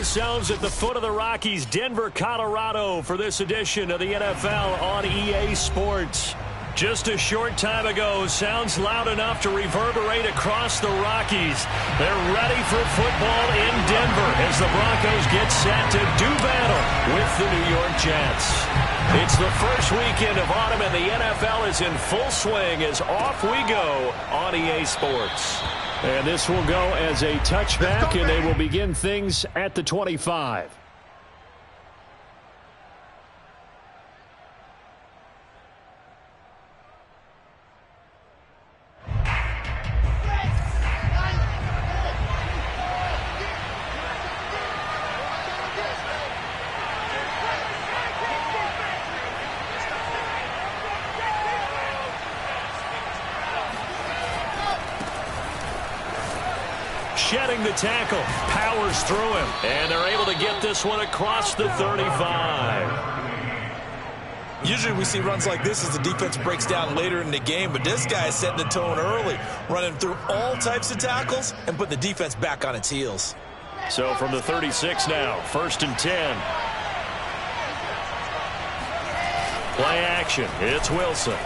ourselves at the foot of the Rockies, Denver, Colorado, for this edition of the NFL on EA Sports. Just a short time ago, sounds loud enough to reverberate across the Rockies. They're ready for football in Denver as the Broncos get set to do battle with the New York Jets. It's the first weekend of autumn, and the NFL is in full swing as off we go on EA Sports. And this will go as a touchback, and they will begin things at the 25. Shedding the tackle, powers through him, and they're able to get this one across the 35. Usually we see runs like this as the defense breaks down later in the game, but this guy is setting the tone early, running through all types of tackles and putting the defense back on its heels. So from the 36 now, 1st and 10. Play action, it's Wilson.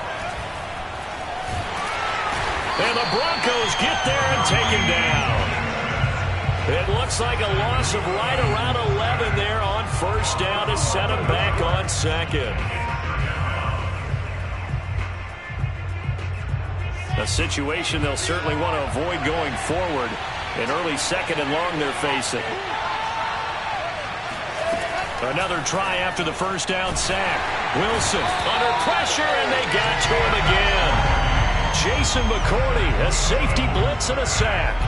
And the Broncos get there and take him down. It looks like a loss of right around 11 there on 1st down to set him back on 2nd. A situation they'll certainly want to avoid going forward. An early 2nd and long they're facing. Another try after the 1st down sack. Wilson under pressure, and they got to him again. Jason McCourty, a safety blitz and a sack.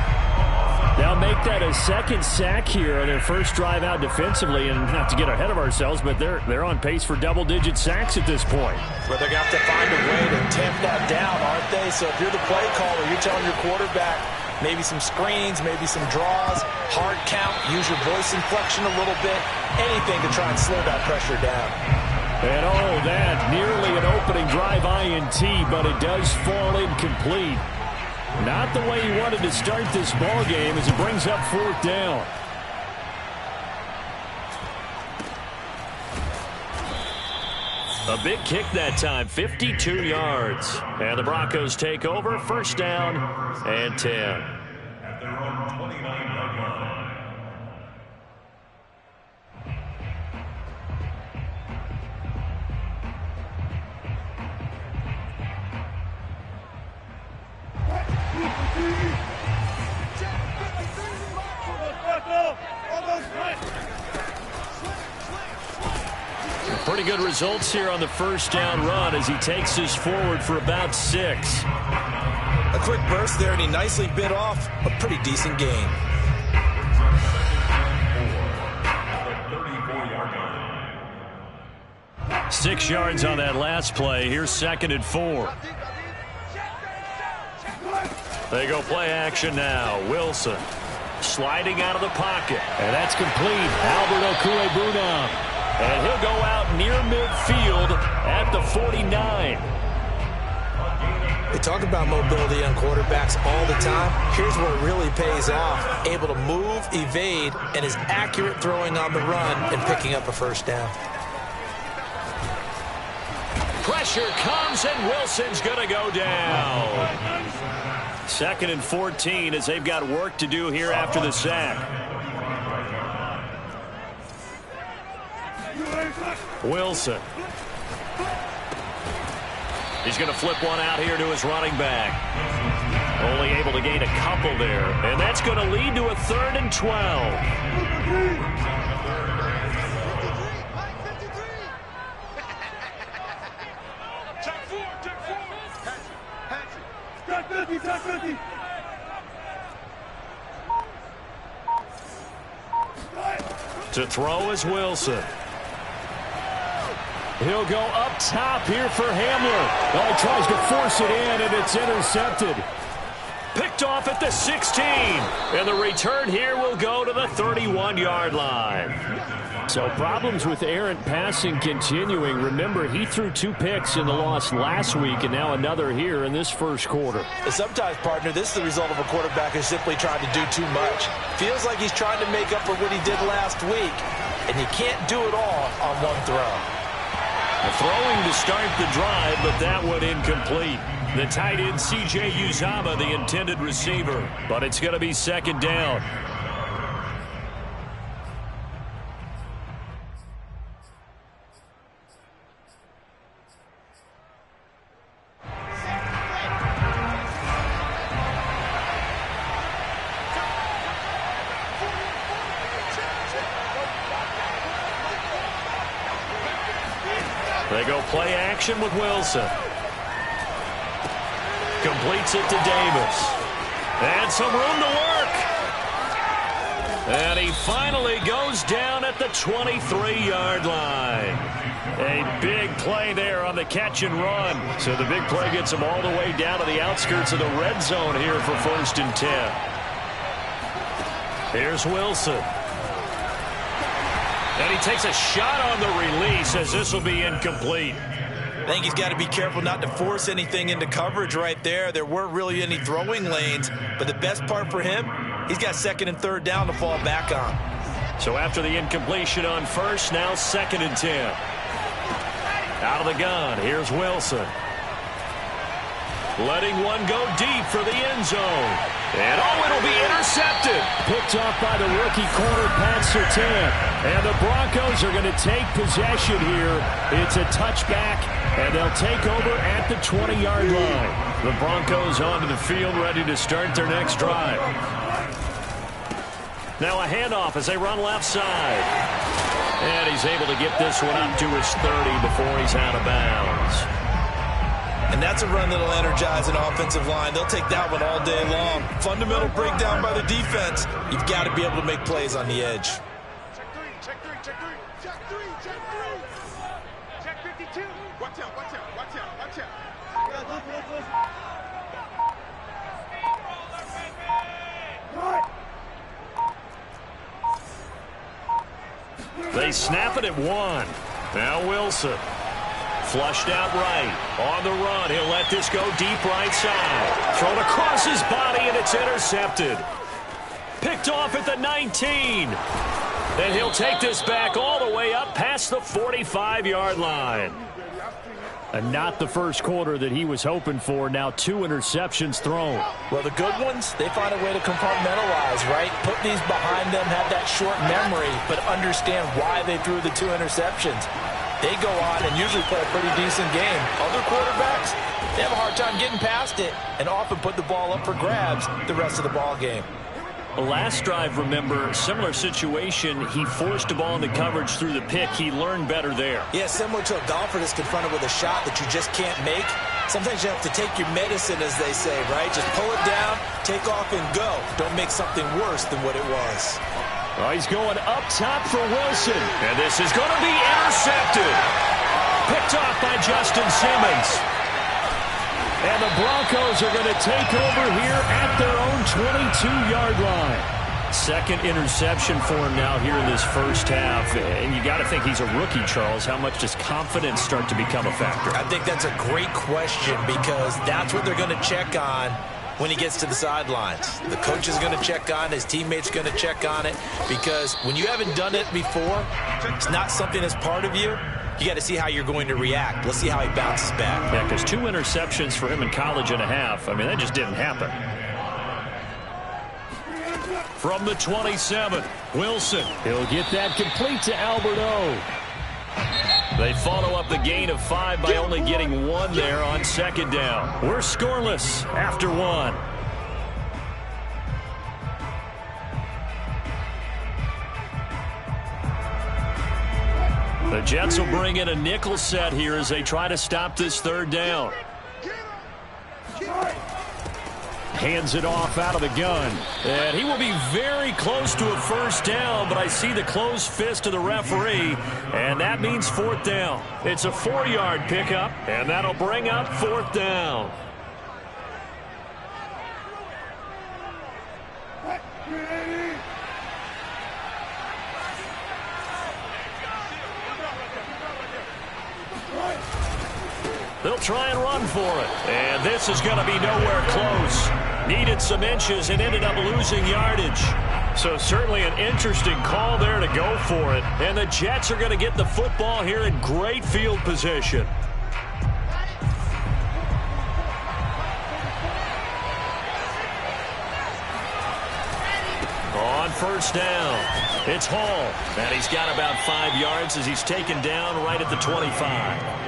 They'll make that a 2nd sack here on their first drive out defensively, and not to get ahead of ourselves, but they're on pace for double-digit sacks at this point. But they're going to have to find a way to tamp that down, aren't they? So if you're the play caller, you're telling your quarterback maybe some screens, maybe some draws, hard count, use your voice inflection a little bit, anything to try and slow that pressure down. And oh, that nearly an opening drive INT, but it does fall incomplete. Not the way he wanted to start this ball game as it brings up 4th down. A big kick that time, 52 yards. And the Broncos take over, 1st down and 10. At their own 29-yard line. Pretty good results here on the 1st down run as he takes us forward for about 6. A quick burst there, and he nicely bit off a pretty decent gain. At the 34-yard line. 6 yards on that last play. Here's 2nd and 4. They go play action now. Wilson sliding out of the pocket. And that's complete. Albert Okwuegbunam. And he'll go out near midfield at the 49. They talk about mobility on quarterbacks all the time. Here's where it really pays off. Able to move, evade, and is accurate throwing on the run and picking up a 1st down. Pressure comes, and Wilson's going to go down. 2nd and 14 as they've got work to do here after the sack. Wilson. He's going to flip one out here to his running back. Only able to gain a couple there. And that's going to lead to a 3rd and 12. To throw is Wilson. He'll go up top here for Hamler. Well, he tries to force it in, and it's intercepted. Picked off at the 16. And the return here will go to the 31-yard line. So problems with errant passing continuing. Remember, he threw 2 picks in the loss last week, and now another here in this first quarter. And sometimes, partner, this is the result of a quarterback who's simply trying to do too much. Feels like he's trying to make up for what he did last week, and he can't do it all on one throw. Throwing to start the drive, but that one incomplete. The tight end, C.J. Uzomah, the intended receiver. But it's going to be second down. They go play action with Wilson. Completes it to Davis. And some room to work. And he finally goes down at the 23-yard line. A big play there on the catch and run. So the big play gets him all the way down to the outskirts of the red zone here for 1st and 10. Here's Wilson. And he takes a shot on the release as this will be incomplete. I think he's got to be careful not to force anything into coverage right there. There weren't really any throwing lanes, but the best part for him, he's got 2nd and 3rd down to fall back on. So after the incompletion on 1st, now 2nd and 10. Out of the gun, here's Wilson. Letting one go deep for the end zone. And it'll be intercepted. Picked off by the rookie corner, Pat Surtain. And the Broncos are going to take possession here. It's a touchback, and they'll take over at the 20-yard line. The Broncos onto the field, ready to start their next drive. Now a handoff as they run left side. And he's able to get this one up to his 30 before he's out of bounds. And that's a run that'll energize an offensive line. They'll take that one all day long. Fundamental breakdown by the defense. You've got to be able to make plays on the edge. Check 3, check 3, check 3, check 3, check 3. Check 52. Watch out, watch out, watch out, watch out. They snap it at 1. Now Wilson. Flushed out right. On the run. He'll let this go deep right side. Thrown across his body, and it's intercepted. Picked off at the 19. And he'll take this back all the way up past the 45-yard line. And not the first quarter that he was hoping for. Now 2 interceptions thrown. Well, the good ones, they find a way to compartmentalize, right? Put these behind them, have that short memory, but understand why they threw the 2 interceptions. They go on and usually play a pretty decent game. Other quarterbacks, they have a hard time getting past it and often put the ball up for grabs the rest of the ball game. Last drive, remember, similar situation. He forced the ball into coverage through the pick. He learned better there. Yeah, similar to a golfer that's confronted with a shot that you just can't make. Sometimes you have to take your medicine, as they say, right? Just pull it down, take off, and go. Don't make something worse than what it was. Oh, he's going up top for Wilson. And this is going to be intercepted. Picked off by Justin Simmons. And the Broncos are going to take over here at their own 22-yard line. 2nd interception for him now here in this first half. And you got to think he's a rookie, Charles. How much does confidence start to become a factor? I think that's a great question because that's what they're going to check on when he gets to the sidelines. The coach is going to check on it. His teammates are going to check on it. Because when you haven't done it before, it's not something that's part of you. You got to see how you're going to react. Let's see how he bounces back. Yeah, because 2 interceptions for him in college and a half. I mean, that just didn't happen. From the 27, Wilson. He'll get that complete to Albert O. They follow up the gain of 5 by only getting 1 there on 2nd down. We're scoreless after 1. The Jets will bring in a nickel set here as they try to stop this 3rd down. Hands it off out of the gun. And he will be very close to a 1st down, but I see the closed fist of the referee, and that means 4th down. It's a 4-yard pickup, and that'll bring up 4th down. They'll try and run for it. And this is going to be nowhere close. Needed some inches and ended up losing yardage. So certainly an interesting call there to go for it. And the Jets are going to get the football here in great field position. On first down, it's Hall. And he's got about 5 yards as he's taken down right at the 25.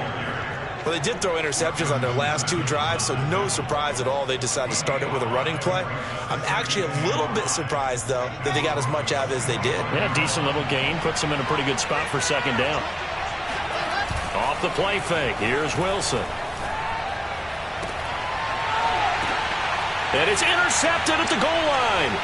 Well, they did throw interceptions on their last 2 drives, so no surprise at all they decided to start it with a running play. I'm actually a little bit surprised, though, that they got as much out of it as they did. Yeah, decent little gain. Puts them in a pretty good spot for second down. Off the play fake. Here's Wilson. And it's intercepted at the goal line.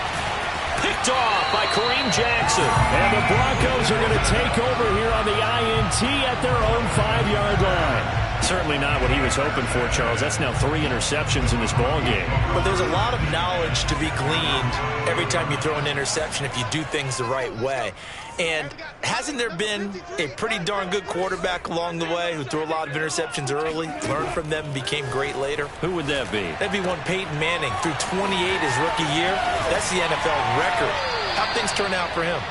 Picked off by Kareem Jackson. And the Broncos are going to take over here on the INT at their own 5-yard line. Certainly not what he was hoping for, Charles. That's now 3 interceptions in this ball game. But there's a lot of knowledge to be gleaned every time you throw an interception if you do things the right way. And hasn't there been a pretty darn good quarterback along the way who threw a lot of interceptions early, learned from them, and became great later? Who would that be? That'd be one Peyton Manning. Threw 28 his rookie year. That's the NFL record. How'd things turn out for him?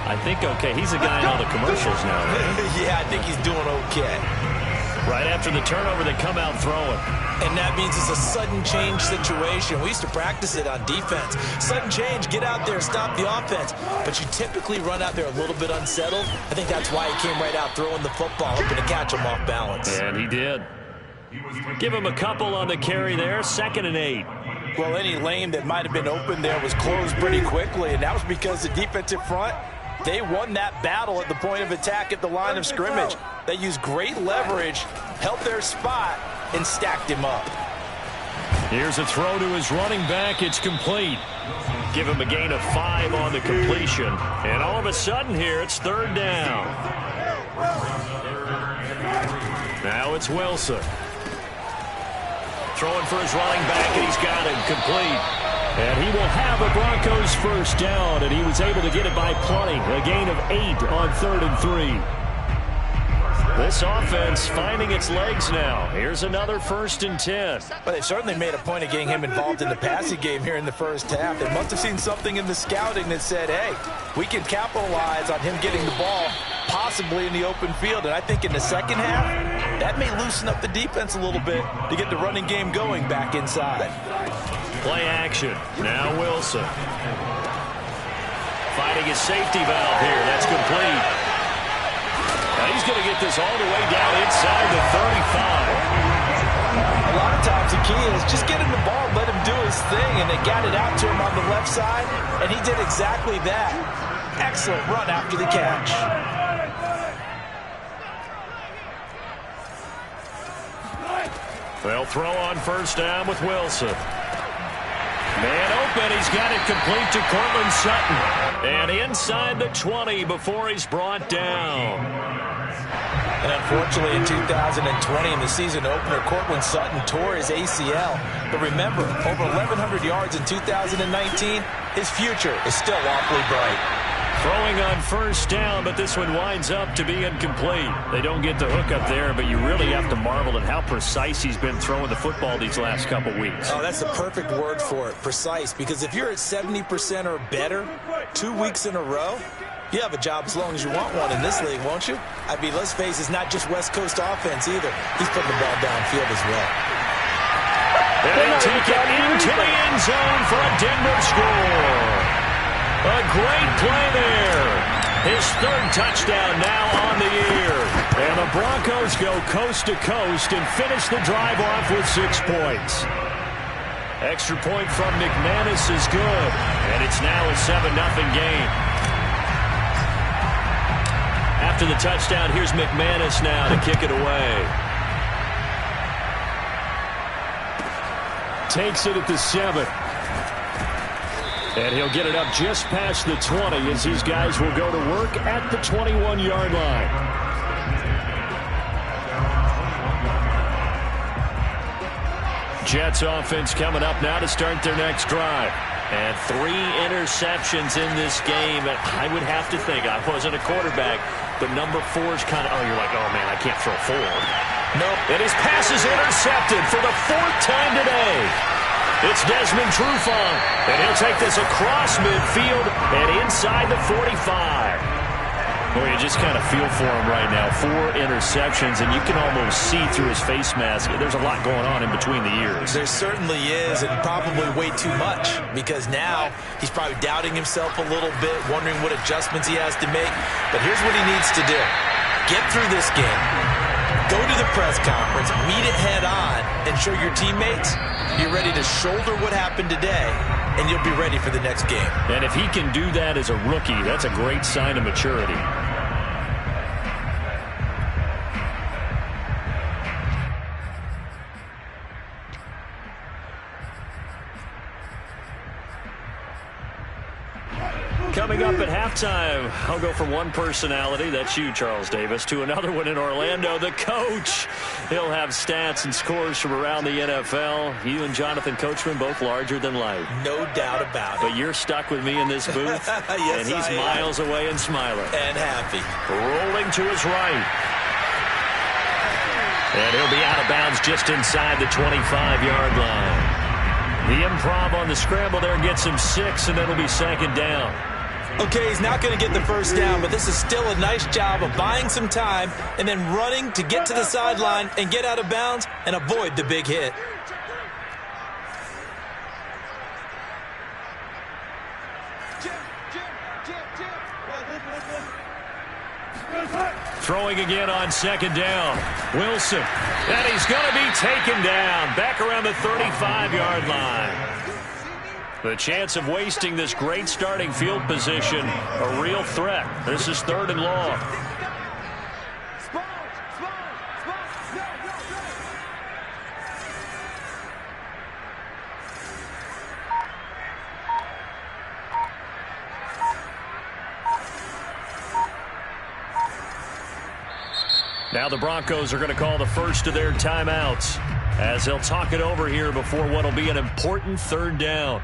I think okay. He's a guy in all the commercials now, right? Yeah, I think he's doing okay. Right after the turnover, they come out throwing. And that means it's a sudden change situation. We used to practice it on defense. Sudden change, get out there, stop the offense. But you typically run out there a little bit unsettled. I think that's why he came right out throwing the football, hoping to catch him off balance. And he did. Give him a couple on the carry there, 2nd and 8. Well, any lane that might have been open there was closed pretty quickly, and that was because the defensive front, they won that battle at the point of attack at the line of scrimmage. They used great leverage, held their spot, and stacked him up. Here's a throw to his running back. It's complete. Give him a gain of 5 on the completion. And all of a sudden here, it's 3rd down. Now it's Wilson. Throwing for his running back, and he's got him complete. And he will have a Broncos first down, and he was able to get it by plenty. A gain of 8 on 3rd and 3. This offense finding its legs now. Here's another 1st and 10. Well, they've certainly made a point of getting him involved in the passing game here in the first half. They must have seen something in the scouting that said, hey, we can capitalize on him getting the ball possibly in the open field. And I think in the second half, that may loosen up the defense a little bit to get the running game going back inside. Play action. Now Wilson. Fighting his safety valve here. That's complete. Now he's going to get this all the way down inside the 35. A lot of times the key is just get him the ball, let him do his thing, and they got it out to him on the left side, and he did exactly that. Excellent run after the catch. They'll throw on first down with Wilson. Man open, he's got it complete to Cortland Sutton. And inside the 20 before he's brought down. And unfortunately in 2020 in the season opener, Cortland Sutton tore his ACL. But remember, over 1,100 yards in 2019, his future is still awfully bright. Throwing on first down, but this one winds up to be incomplete. They don't get the hook up there, but you really have to marvel at how precise he's been throwing the football these last couple weeks. Oh, that's the perfect word for it, precise. Because if you're at 70% or better 2 weeks in a row, you have a job as long as you want one in this league, won't you? I mean, let's face it, it's not just West Coast offense either. He's putting the ball downfield as well. And they take it into the end zone for a Denver score. A great play there. His 3rd touchdown now on the year. And the Broncos go coast to coast and finish the drive off with 6 points. Extra point from McManus is good. And it's now a 7-0 game. After the touchdown, here's McManus now to kick it away. Takes it at the 7. And he'll get it up just past the 20 as these guys will go to work at the 21-yard line. Jets offense coming up now to start their next drive. And 3 interceptions in this game. And I would have to think, I wasn't a quarterback, but number 4 is kind of, oh, you're like, oh, man, I can't throw 4. Nope. And his pass is intercepted for the 4th time today. It's Desmond Trufant, and he'll take this across midfield and inside the 45. Boy, you just kind of feel for him right now. 4 interceptions, and you can almost see through his face mask. There's a lot going on in between the ears. There certainly is, and probably way too much, because now he's probably doubting himself a little bit, wondering what adjustments he has to make. But here's what he needs to do. Get through this game. Go to the press conference, meet it head on, and show your teammates you're ready to shoulder what happened today, and you'll be ready for the next game. And if he can do that as a rookie, that's a great sign of maturity. Coming up at halftime, I'll go from one personality, that's you, Charles Davis, to another one in Orlando, the coach. He'll have stats and scores from around the NFL. You and Jonathan Coachman, both larger than life. No doubt about it. But you're stuck with me in this booth, yes, and he's miles away and smiling. And happy. Rolling to his right. And he'll be out of bounds just inside the 25-yard line. The improv on the scramble there gets him 6, and it'll be 2nd down. Okay, he's not going to get the first down, but this is still a nice job of buying some time and then running to get to the sideline and get out of bounds and avoid the big hit. Throwing again on 2nd down. Wilson. And he's going to be taken down back around the 35-yard line. The chance of wasting this great starting field position, a real threat. This is 3rd and long. Now the Broncos are going to call the first of their timeouts as they'll talk it over here before what will be an important 3rd down.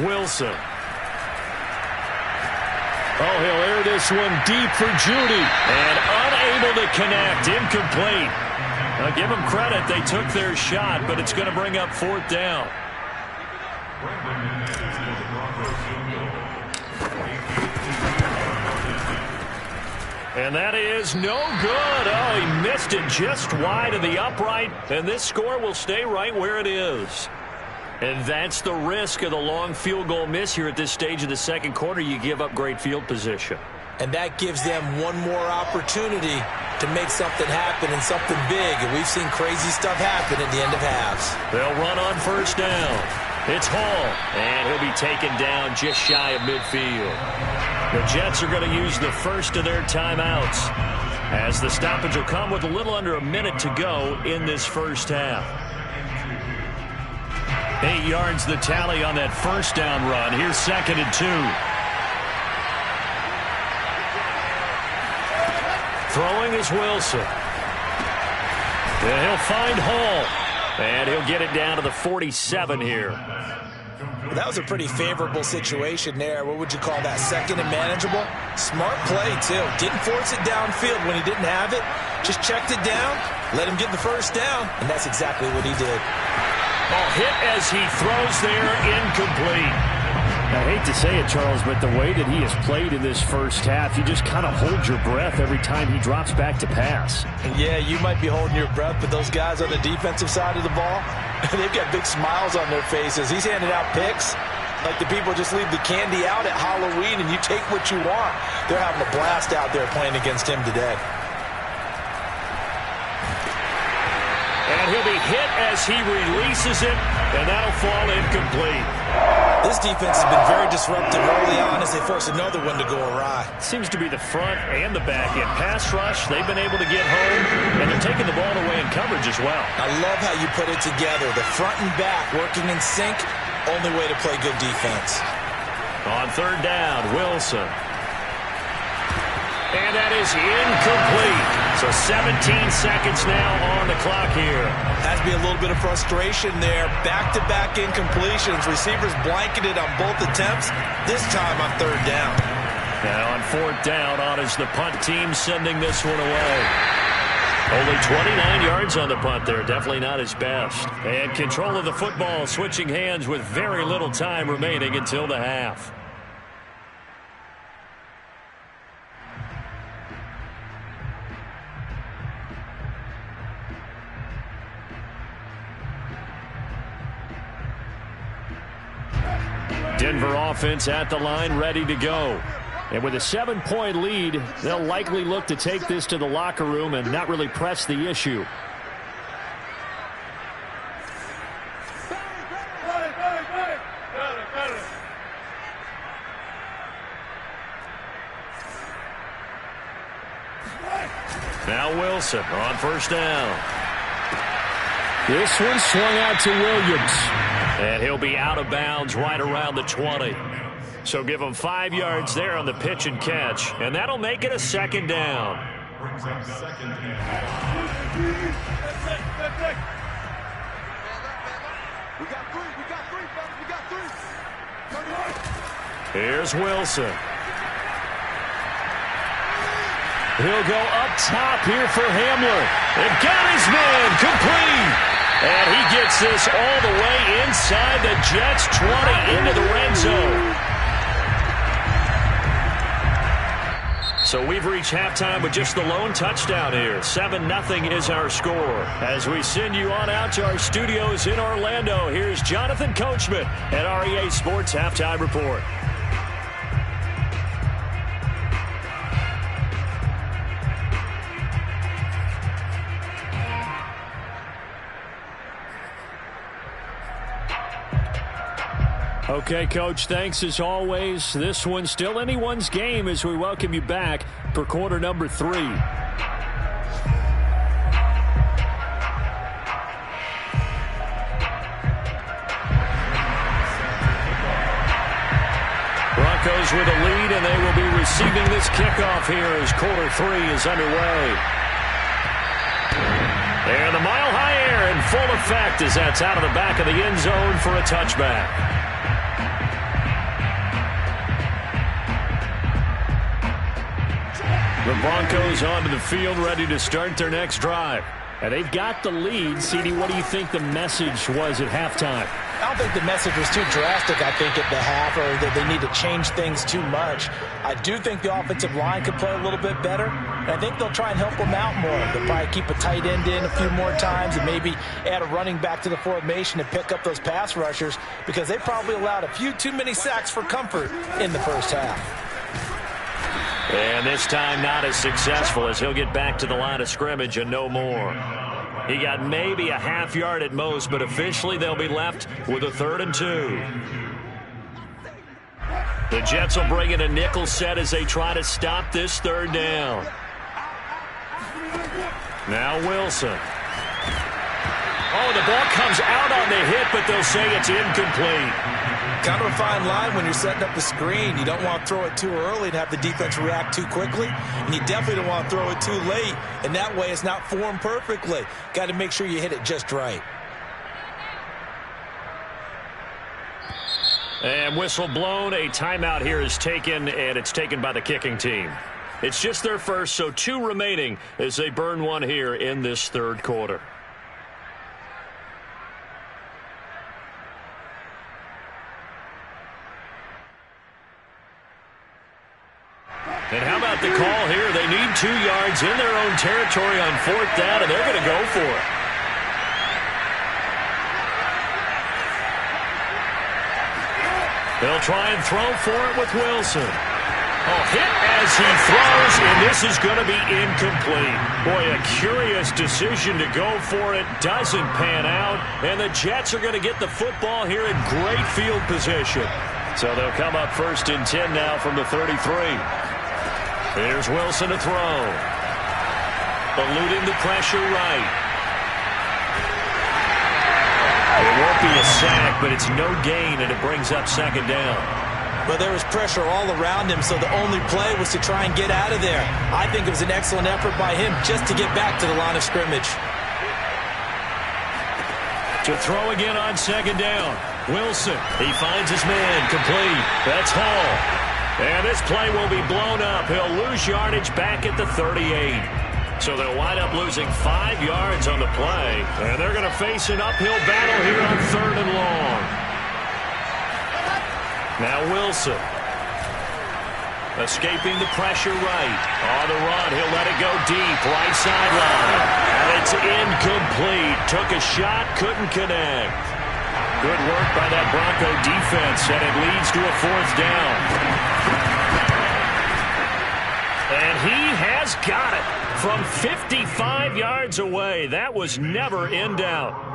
Wilson. Oh, he'll air this one deep for Judy. And unable to connect. Incomplete. Now, give them credit. They took their shot, but it's going to bring up 4th down. And that is no good. Oh, he missed it just wide of the upright. And this score will stay right where it is. And that's the risk of the long field goal miss here at this stage of the 2nd quarter. You give up great field position. And that gives them one more opportunity to make something happen and something big. And we've seen crazy stuff happen at the end of halves. They'll run on 1st down. It's Hall. And he'll be taken down just shy of midfield. The Jets are going to use the first of their timeouts as the stoppage will come with a little under a minute to go in this first half. 8 yards the tally on that 1st down run. Here's 2nd and 2. Throwing is Wilson. And he'll find Hall. And he'll get it down to the 47 here. Well, that was a pretty favorable situation there. What would you call that? 2nd and manageable? Smart play, too. Didn't force it downfield when he didn't have it. Just checked it down, let him get the 1st down, and that's exactly what he did. Oh, hit as he throws there, incomplete. I hate to say it, Charles, but the way that he has played in this first half, you just kind of hold your breath every time he drops back to pass. Yeah, you might be holding your breath, but those guys on the defensive side of the ball, they've got big smiles on their faces. He's handing out picks like the people just leave the candy out at Halloween and you take what you want. They're having a blast out there playing against him today. And he'll be hit as he releases it, and that'll fall incomplete. This defense has been very disruptive early on as they force another one to go awry. Seems to be the front and the back end. Pass rush, they've been able to get home, and they're taking the ball away in coverage as well. I love how you put it together. The front and back working in sync, only way to play good defense. On third down, Wilson. And that is incomplete. So 17 seconds now on the clock here. Has to be a little bit of frustration there. Back-to-back incompletions. Receivers blanketed on both attempts. This time on third down. Now on fourth down, on is the punt team sending this one away. Only 29 yards on the punt there. Definitely not his best. And control of the football, switching hands with very little time remaining until the half. Denver offense at the line, ready to go. And with a 7-point lead, they'll likely look to take this to the locker room and not really press the issue. Now Wilson on first down. This one swung out to Williams. And he'll be out of bounds right around the 20. So give him 5 yards there on the pitch and catch. And that'll make it a second down. Brings up second down. We got three, fellas. We got three. Here's Wilson. He'll go up top here for Hamler. And got his man complete. And he gets this all the way inside the Jets' 20 into the red zone. So we've reached halftime with just the lone touchdown here. 7-0 is our score. As we send you on out to our studios in Orlando, here's Jonathan Coachman at REA Sports Halftime Report. Okay, Coach, thanks as always. This one's still anyone's game as we welcome you back for quarter number 3. Broncos with a lead, and they will be receiving this kickoff here as quarter 3 is underway. And the mile-high air in full effect as that's out of the back of the end zone for a touchback. The Broncos onto the field, ready to start their next drive. And they've got the lead. CD, what do you think the message was at halftime? I don't think the message was too drastic, I think, at the half, or that they need to change things too much. I do think the offensive line could play a little bit better, and I think they'll try and help them out more. They'll probably keep a tight end in a few more times and maybe add a running back to the formation and pick up those pass rushers because they probably allowed a few too many sacks for comfort in the first half. And this time not as successful as he'll get back to the line of scrimmage and no more. He got maybe a half yard at most, but officially they'll be left with a 3rd and 2. The Jets will bring in a nickel set as they try to stop this 3rd down. Now Wilson. Oh, the ball comes out on the hit, but they'll say it's incomplete. Kind of a fine line when you're setting up the screen. You don't want to throw it too early and have the defense react too quickly. And you definitely don't want to throw it too late. And that way it's not formed perfectly. Got to make sure you hit it just right. And whistle blown. A timeout here is taken, and it's taken by the kicking team. It's just their first, so 2 remaining as they burn one here in this 3rd quarter. And how about the call here? They need 2 yards in their own territory on 4th down, and they're going to go for it. They'll try and throw for it with Wilson. Oh, hit as he throws, and this is going to be incomplete. Boy, a curious decision to go for it. Doesn't pan out, and the Jets are going to get the football here in great field position. So they'll come up 1st and 10 now from the 33. Here's Wilson to throw. Eluding the pressure right. It won't be a sack, but it's no gain, and it brings up 2nd down. But there was pressure all around him, so the only play was to try and get out of there. I think it was an excellent effort by him just to get back to the line of scrimmage. To throw again on 2nd down. Wilson, he finds his man, complete. That's Hall. And this play will be blown up. He'll lose yardage back at the 38. So they'll wind up losing 5 yards on the play. And they're going to face an uphill battle here on 3rd and long. Now Wilson. Escaping the pressure right. On the run, he'll let it go deep. Right sideline. And it's incomplete. Took a shot, couldn't connect. Good work by that Bronco defense, and it leads to a 4th down. And he has got it from 55 yards away. That was never in doubt.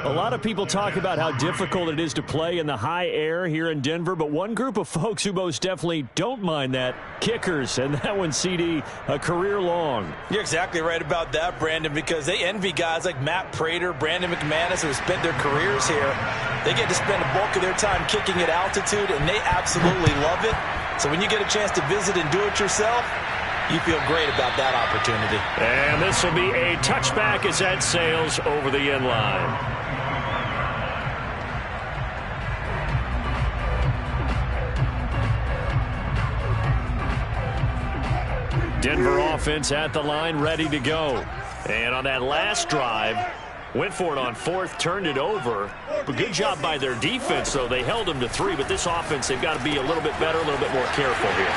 A lot of people talk about how difficult it is to play in the high air here in Denver, but one group of folks who most definitely don't mind that, kickers, and that one, CD, a career long. You're exactly right about that, Brandon, because they envy guys like Matt Prater, Brandon McManus, who have spent their careers here. They get to spend a bulk of their time kicking at altitude, and they absolutely love it. So when you get a chance to visit and do it yourself, you feel great about that opportunity. And this will be a touchback as that sails over the end line. Denver offense at the line, ready to go. And on that last drive, went for it on 4th, turned it over. But good job by their defense, though. They held them to 3, but this offense, they've got to be a little bit better, a little bit more careful here.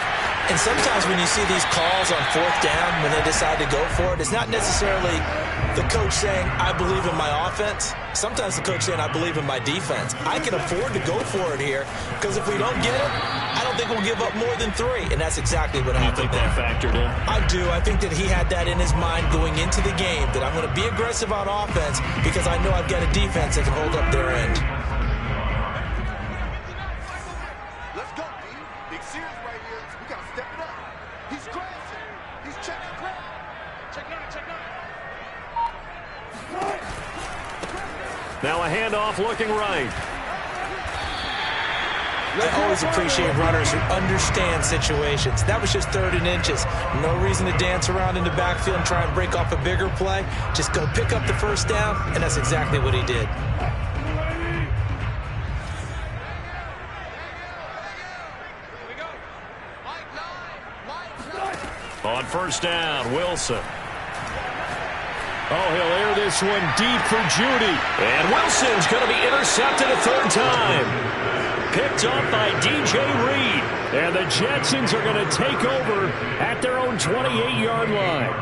And sometimes when you see these calls on 4th down, when they decide to go for it, it's not necessarily the coach saying, I believe in my offense. Sometimes the coach saying, I believe in my defense. I can afford to go for it here, because if we don't get it, I don't think we'll give up more than 3. And that's exactly what happened there. You think that factored in? I do. I think that he had that in his mind going into the game, that I'm going to be aggressive on offense because I know I've got a defense that can hold up their end. Let's go, D. Big series right here. We got to step it up. He's crashing. He's checking crap. Check 9, check 9. Now a handoff looking right. I always appreciate runners who understand situations. That was just 3rd and inches. No reason to dance around in the backfield and try and break off a bigger play. Just go pick up the 1st down, and that's exactly what he did. On 1st down, Wilson. Oh, he'll air this one deep for Judy. And Wilson's going to be intercepted a 3rd time. Picked off by DJ Reed. And the Jetsons are going to take over at their own 28-yard line.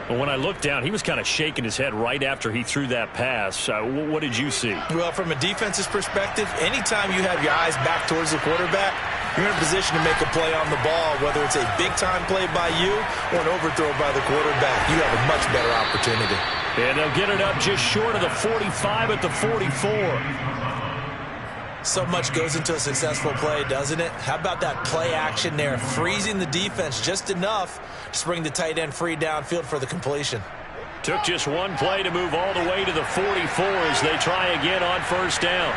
But when I looked down, he was kind of shaking his head right after he threw that pass. What did you see? Well, from a defense's perspective, anytime you have your eyes back towards the quarterback, you're in a position to make a play on the ball, whether it's a big-time play by you or an overthrow by the quarterback. You have a much better opportunity. And they'll get it up just short of the 45 at the 44. So much goes into a successful play, doesn't it? How about that play action there, freezing the defense just enough to bring the tight end free downfield for the completion. Took just one play to move all the way to the 44 as they try again on 1st down.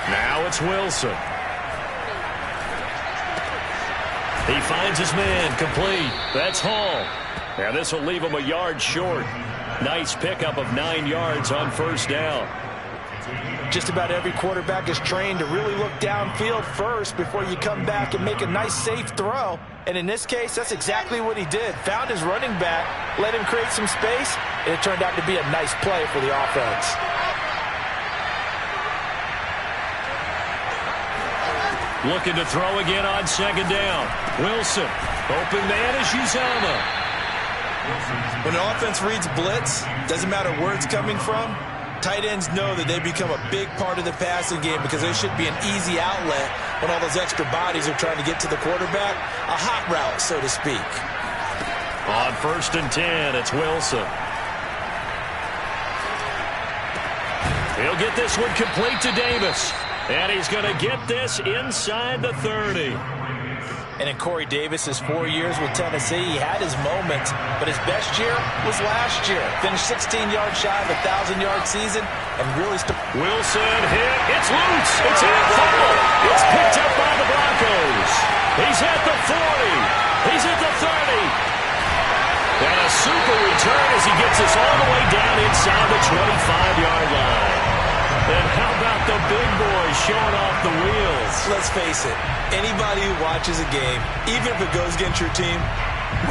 Now it's Wilson. He finds his man, complete. That's Hall. And this will leave him a yard short. Nice pickup of 9 yards on 1st down. Just about every quarterback is trained to really look downfield first before you come back and make a nice, safe throw. And in this case, that's exactly what he did. Found his running back, let him create some space, and it turned out to be a nice play for the offense. Looking to throw again on 2nd down. Wilson. Open man is Uzomah. When an offense reads blitz, doesn't matter where it's coming from, Tight ends know that they become a big part of the passing game because they should be an easy outlet when all those extra bodies are trying to get to the quarterback. A hot route, so to speak. On 1st and 10, it's Wilson. He'll get this one complete to Davis. And he's going to get this inside the 30. And in Corey Davis's 4 years with Tennessee, he had his moments, but his best year was last year. Finished 16 yards shy of a 1,000-yard season and really Wilson hit. It's loose. It's incomplete. It's picked up by the Broncos. He's at the 40. He's at the 30. And a super return as he gets us all the way down inside the 25-yard line. And how about the big boys showing off the wheels? Let's face it, anybody who watches a game, even if it goes against your team,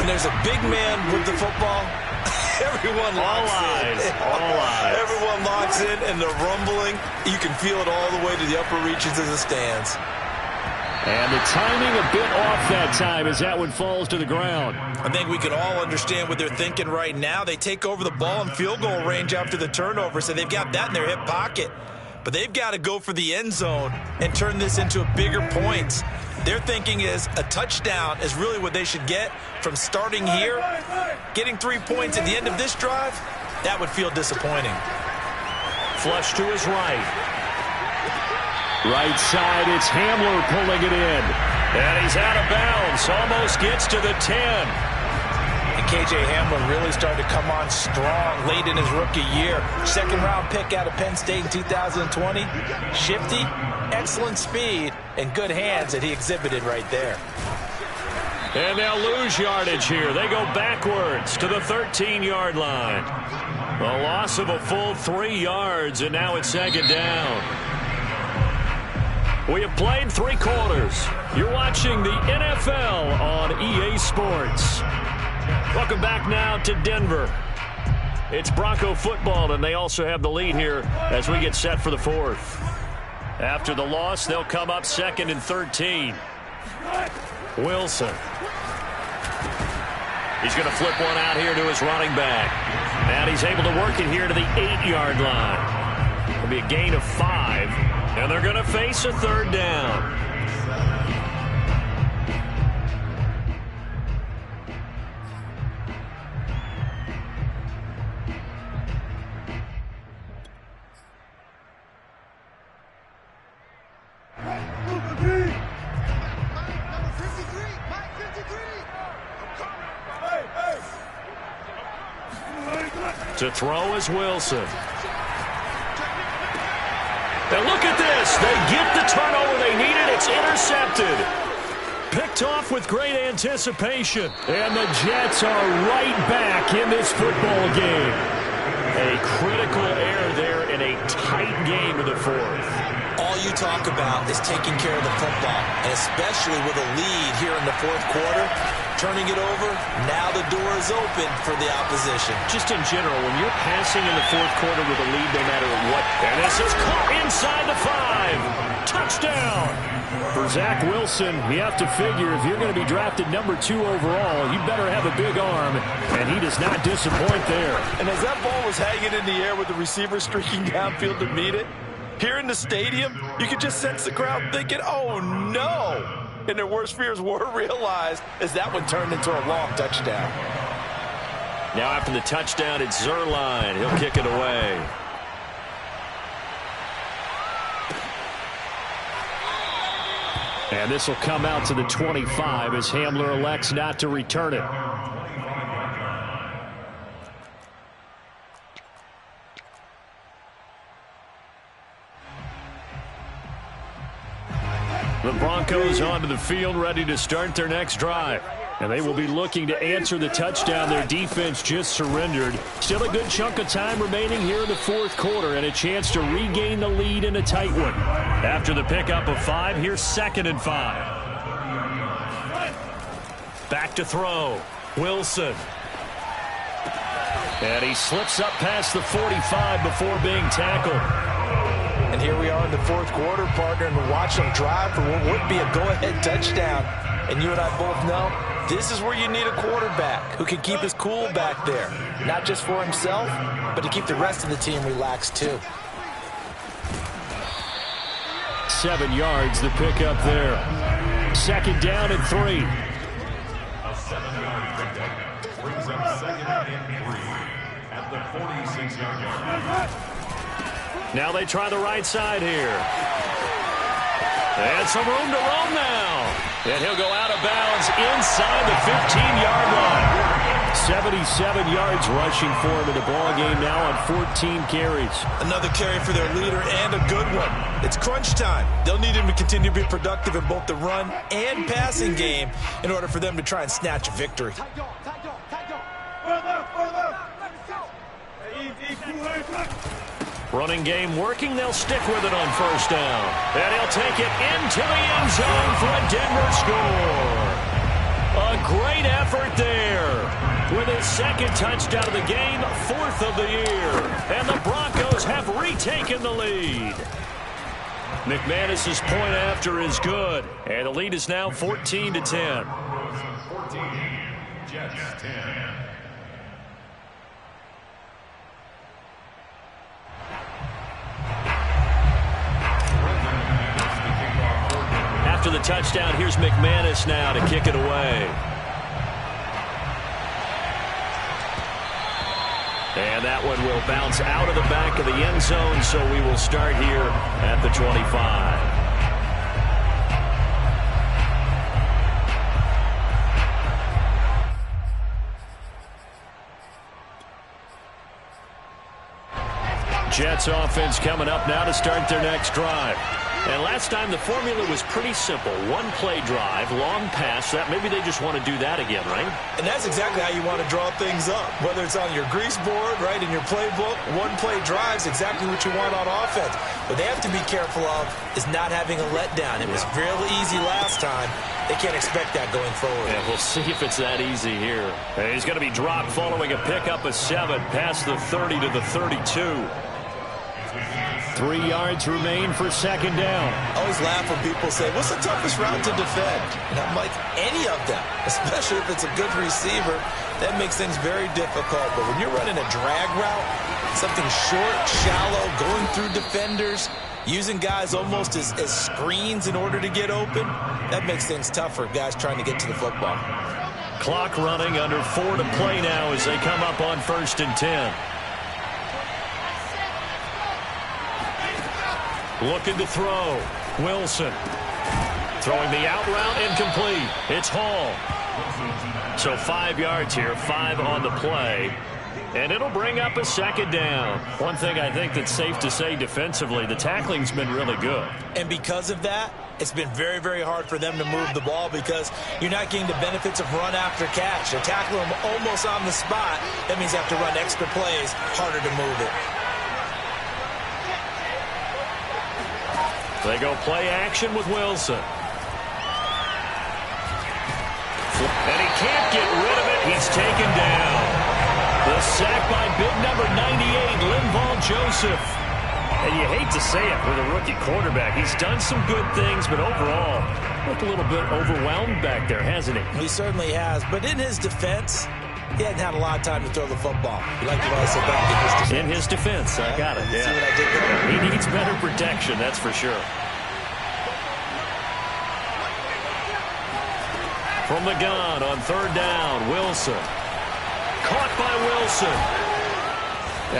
when there's a big man with the football, everyone locks in. All eyes. Everyone locks in, and the rumbling, you can feel it all the way to the upper reaches of the stands. And the timing a bit off that time as that one falls to the ground. I think we can all understand what they're thinking right now. They take over the ball in field goal range after the turnover, so they've got that in their hip pocket. But they've got to go for the end zone and turn this into bigger points. Their thinking is a touchdown is really what they should get from starting here. Getting 3 points at the end of this drive, that would feel disappointing. Flush to his right. Right side, it's Hamler pulling it in. And he's out of bounds. Almost gets to the 10. And K.J. Hamler really started to come on strong late in his rookie year. Second-round pick out of Penn State in 2020. Shifty, excellent speed, and good hands that he exhibited right there. And they'll lose yardage here. They go backwards to the 13-yard line. A loss of a full 3 yards, and now it's 2nd down. We have played 3 quarters. You're watching the NFL on EA Sports. Welcome back now to Denver. It's Bronco football, and they also have the lead here as we get set for the 4th. After the loss, they'll come up 2nd and 13. Wilson. He's going to flip one out here to his running back. And he's able to work it here to the 8-yard line. It'll be a gain of 5. And they're going to face a 3rd down. To throw is Wilson. And look at this. They get the turnover they needed. It's intercepted. Picked off with great anticipation. And the Jets are right back in this football game. A critical error there in a tight game in the 4th. All you talk about is taking care of the football, and especially with a lead here in the 4th quarter. Turning it over, now the door is open for the opposition. Just in general, when you're passing in the 4th quarter with a lead, no matter what. And this is caught inside the 5. Touchdown. For Zach Wilson, you have to figure if you're going to be drafted number 2 overall, you better have a big arm, and he does not disappoint there. And as that ball was hanging in the air with the receiver streaking downfield to meet it, here in the stadium, you could just sense the crowd thinking, oh no. And their worst fears were realized as that one turned into a long touchdown. Now after the touchdown, it's Zuerlein. He'll kick it away. And this will come out to the 25 as Hamler elects not to return it. The Broncos onto the field, ready to start their next drive. And they will be looking to answer the touchdown their defense just surrendered. Still a good chunk of time remaining here in the 4th quarter and a chance to regain the lead in a tight one. After the pickup of 5, here's 2nd and 5. Back to throw. Wilson. And he slips up past the 45 before being tackled. And here we are in the 4th quarter, partner, and watch them drive for what would be a go-ahead touchdown. And you and I both know This is where you need a quarterback who can keep his cool back there. Not just for himself, but to keep the rest of the team relaxed too. 7 yards, the pickup there. 2nd down and 3. A 7-yard pickup brings up 2nd and 3 at the 46-yard line. Now they try the right side here. And some room to roam now. And he'll go out of bounds inside the 15-yard line. 77 yards rushing for him in the ball game now on 14 carries. Another carry for their leader and a good one. It's crunch time. They'll need him to continue to be productive in both the run and passing game in order for them to try and snatch a victory. Running game working. They'll stick with it on 1st down. And he'll take it into the end zone for a Denver score. A great effort there. With his 2nd touchdown of the game, 4th of the year. And the Broncos have retaken the lead. McManus's point after is good. And the lead is now 14-10. 14, Jets 10. After the touchdown, here's McManus now to kick it away. And that one will bounce out of the back of the end zone, so we will start here at the 25. Jets offense coming up now to start their next drive. And last time the formula was pretty simple. 1-play drive, long pass. That maybe they just want to do that again, right? And that's exactly how you want to draw things up. Whether it's on your grease board, right, in your playbook, 1-play drive's exactly what you want on offense. What they have to be careful of is not having a letdown. It was fairly easy last time. They can't expect that going forward. Yeah, we'll see if it's that easy here. And he's going to be dropped following a pickup of 7 past the 30 to the 32. 3 yards remain for 2nd down. I always laugh when people say, what's the toughest route to defend? And I'm like, any of them, especially if it's a good receiver. That makes things very difficult. But when you're running a drag route, something short, shallow, going through defenders, using guys almost as screens in order to get open, that makes things tough for guys trying to get to the football. Clock running, under 4 to play now as they come up on 1st and 10. Looking to throw. Wilson. Throwing the out route, incomplete. It's Hall. So 5 yards here, 5 on the play. And it'll bring up a 2nd down. One thing I think that's safe to say defensively, the tackling's been really good. And because of that, it's been very, very hard for them to move the ball because you're not getting the benefits of run after catch. They're tackling them almost on the spot. That means you have to run extra plays, harder to move it. They go play action with Wilson. And he can't get rid of it. He's taken down. The sack by big number 98, Linval Joseph. And you hate to say it with a rookie quarterback. He's done some good things, but overall, looked a little bit overwhelmed back there, hasn't he? He certainly has. But in his defense, he hadn't had a lot of time to throw the football. You like what I said back in his defense. In his defense, I got it. Yeah. See what I did there? He needs better protection, that's for sure. From the gun on 3rd down, Wilson. Caught by Wilson.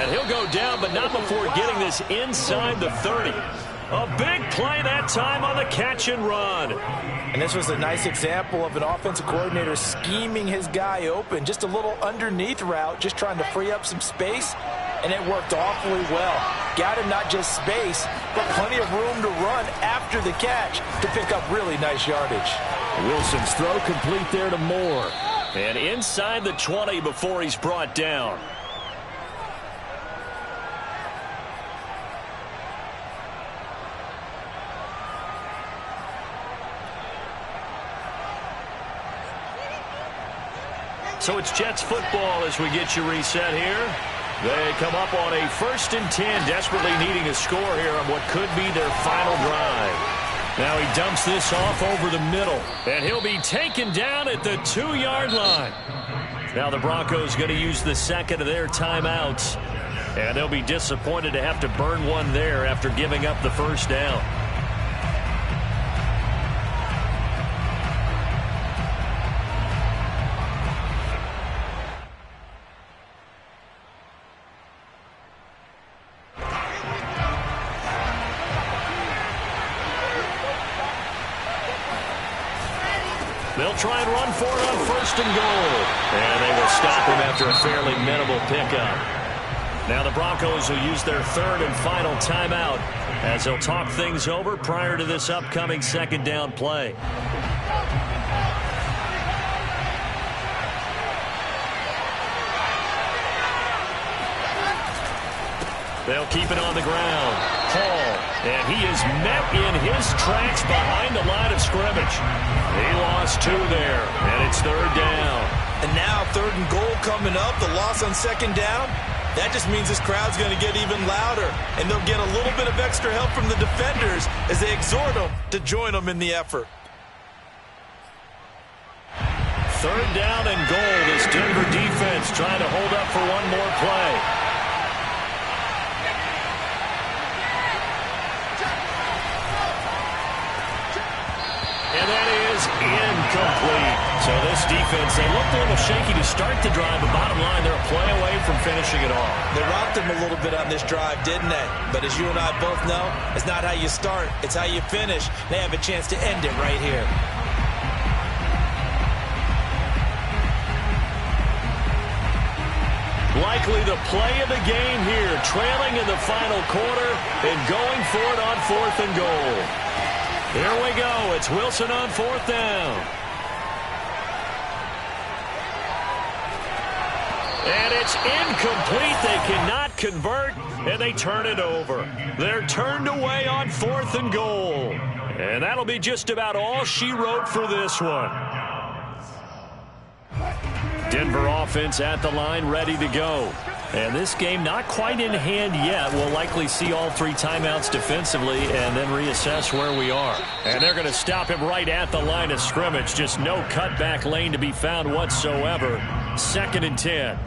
And he'll go down, but not before getting this inside the 30. A big play that time on the catch and run. And this was a nice example of an offensive coordinator scheming his guy open. Just a little underneath route, just trying to free up some space. And it worked awfully well. Got him not just space, but plenty of room to run after the catch to pick up really nice yardage. Wilson's throw complete there to Moore. And inside the 20 before he's brought down. So it's Jets football as we get you reset here. They come up on a 1st and 10, desperately needing a score here on what could be their final drive. Now he dumps this off over the middle, and he'll be taken down at the 2-yard line. Now the Broncos going to use the second of their timeouts, and they'll be disappointed to have to burn one there after giving up the first down. They'll try and run for it on 1st and goal. And they will stop him after a fairly minimal pickup. Now the Broncos will use their 3rd and final timeout as they'll talk things over prior to this upcoming 2nd down play. They'll keep it on the ground. Hall, and he is met in his tracks behind the line of scrimmage. He lost 2 there, and it's 3rd down. And now 3rd and goal coming up, the loss on 2nd down. That just means this crowd's going to get even louder, and they'll get a little bit of extra help from the defenders as they exhort them to join them in the effort. 3rd down and goal. This Denver defense trying to hold up for one more play. And that is incomplete. So this defense, they looked a little shaky to start the drive, but bottom line, they're a play away from finishing it off. They rocked them a little bit on this drive, didn't they? But as you and I both know, it's not how you start, it's how you finish. They have a chance to end it right here. Likely the play of the game here, trailing in the final quarter and going for it on 4th and goal. Here we go. It's Wilson on 4th down. And it's incomplete. They cannot convert, and they turn it over. They're turned away on 4th and goal. And that'll be just about all she wrote for this one. Denver offense at the line, ready to go. And this game not quite in hand yet. We'll likely see all 3 timeouts defensively and then reassess where we are. And they're going to stop him right at the line of scrimmage. Just no cutback lane to be found whatsoever. 2nd and 10.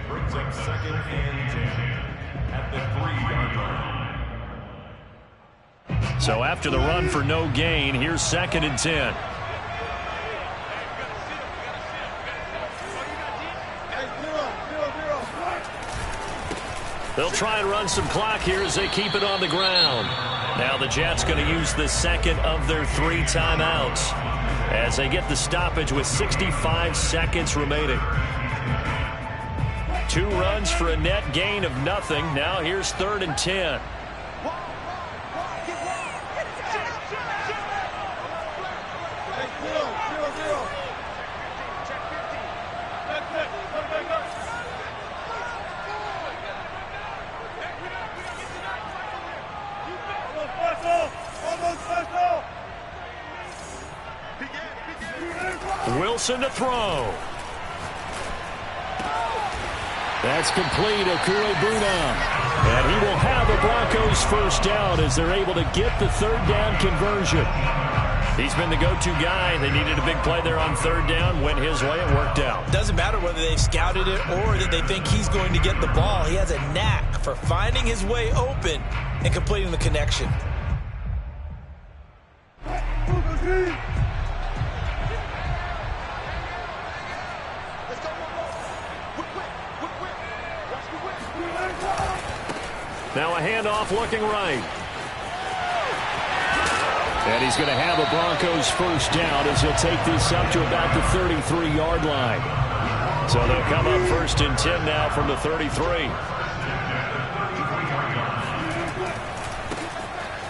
Brings up 2nd and 10 at the 3-yard line. So after the run for no gain, here's 2nd and 10. They'll try and run some clock here as they keep it on the ground. Now the Jets going to use the 2nd of their 3 timeouts as they get the stoppage with 65 seconds remaining. 2 runs for a net gain of nothing. Now here's 3rd and 10. Wilson to throw. That's complete. Okuru-Buna. And he will have the Broncos first down as they're able to get the 3rd down conversion. He's been the go-to guy. They needed a big play there on 3rd down. Went his way. It worked out. Doesn't matter whether they've scouted it or that they think he's going to get the ball. He has a knack for finding his way open and completing the connection. Now a handoff looking right. And he's going to have a Broncos first down as he'll take this up to about the 33-yard line. So they'll come up 1st and 10 now from the 33.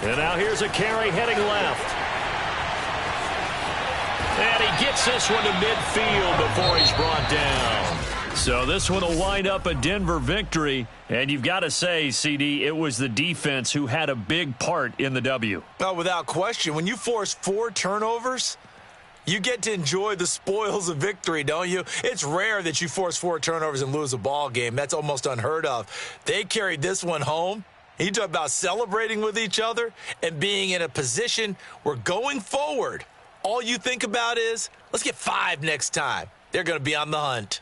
And now here's a carry heading left. And he gets this one to midfield before he's brought down. So this one will wind up a Denver victory. And you've got to say, CD, it was the defense who had a big part in the W. Oh, without question. When you force 4 turnovers, you get to enjoy the spoils of victory, don't you? It's rare that you force 4 turnovers and lose a ball game. That's almost unheard of. They carried this one home, And you talk about celebrating with each other and being in a position where going forward, all you think about is, let's get 5 next time. They're going to be on the hunt.